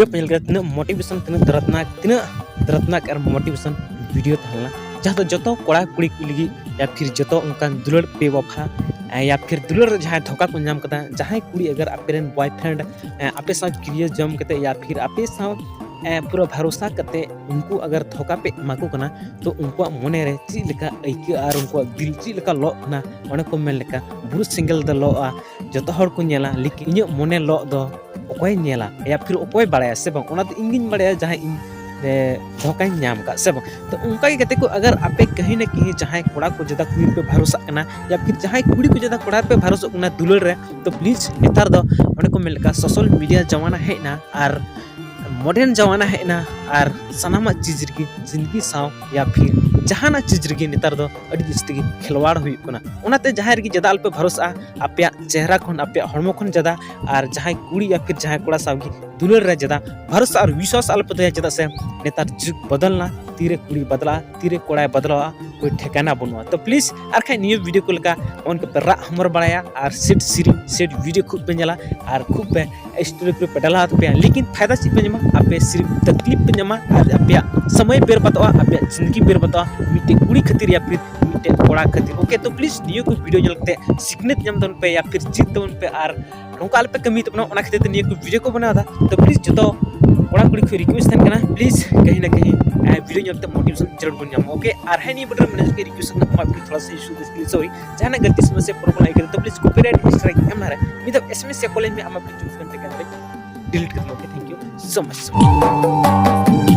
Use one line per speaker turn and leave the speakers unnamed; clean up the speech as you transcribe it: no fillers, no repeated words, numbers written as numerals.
video पे तना motivation तना दर्दनाक और मोटिवेशन वीडियो था जहाँ तो जो कड़ा कुड़ी को लगी या फिर जो उनका दुलड़ बेवफा या फिर दुलड़ जहाँ धोखा को नाम करता जहाँ कुड़ी अगर आपन बॉयफ्रेंड आपे साथ क्रिया जम करते या फिर आपे साथ पूरा भरोसा करते उनको अगर धोखा पे एमाको कना तो उनको मने रे ची लेका आइके और उनको दिल ची लेका लो ना ओने को मेन लेका बुरु सिंगल द लो जतो हर को नेला लेकिन इᱧ मने लो दो ओकोय नेला या फिर ओकोय बाड़ाया से बंग ओना तो इंगिन बाड़ाया जहाँ इन धोखा नाम का से तो उनका ही कहते को अगर आपे कहीं ना कहीं जहाँ कोड़ा को ज्यादा कुड़ी पे भरोसा करना या फिर जहाँ कुड़ी को ज्यादा कोड़ा पे भरोसा करना दुलड़ रे तो प्लीज नेतार दो ओने को मेन लेका सोशल मीडिया जमाना है ना और मॉडर्न जमाना है ना और सानामा चीज की जिंदगी साव या फिर जहाना चीज की नेतार दो अड़ी जस्ती खिलवाड़ हुई कोना ओनाते जहाँ रगी ज्यादा अल्पे भरोसा आपे चेहरा खन आपे हड़मो खन ज्यादा और जहाँ कुड़ी या फिर जहाँ कोड़ा सावगी दुलर रे ज्यादा भरोसा और विश्वास अल्प दया ज्यादा से नेतार जुग बदलना तीरे कुड़ी बदला तीरे कोड़ा बदला कोई ठिकाना बनवा तो प्लीज और खाई नियो वीडियो को लगा उनके पे रा हमर बढ़ाया और सेट वीडियो खूब पे जला और खूब पे स्टोरी पे डाला पे लेकिन फायदा चीज पे जमा आपे सिर्फ तकलीफ पे जमा और आपे समय बेर बतावा आपे जिंदगी बेर बतावा मिटे कुड़ी खातिर या फिर मिटे कोड़ा खातिर ओके तो प्लीज नियो को वीडियो जलते सिकनेत जम दन पे या फिर जीत दन पे और नोका पे कमी तो ओना खातिर नियो को वीडियो को बना था तो प्लीज जो कोड़ा कुड़ी को रिक्वेस्ट करना प्लीज कहीं ना कहीं वीडियो जलते मोटिवेशन जरूर बन जाम ओके और है नहीं बटर मैंने के रिक्वेस्ट करना आपकी थोड़ा सा इशू इसके लिए सॉरी जहां गलती समस्या प्रॉब्लम आई करे तो प्लीज कॉपीराइट स्ट्राइक हम रहा मतलब एसएमएस या कॉल में हम अपनी चूज करने के अंदर डिलीट कर लो okay thank you so much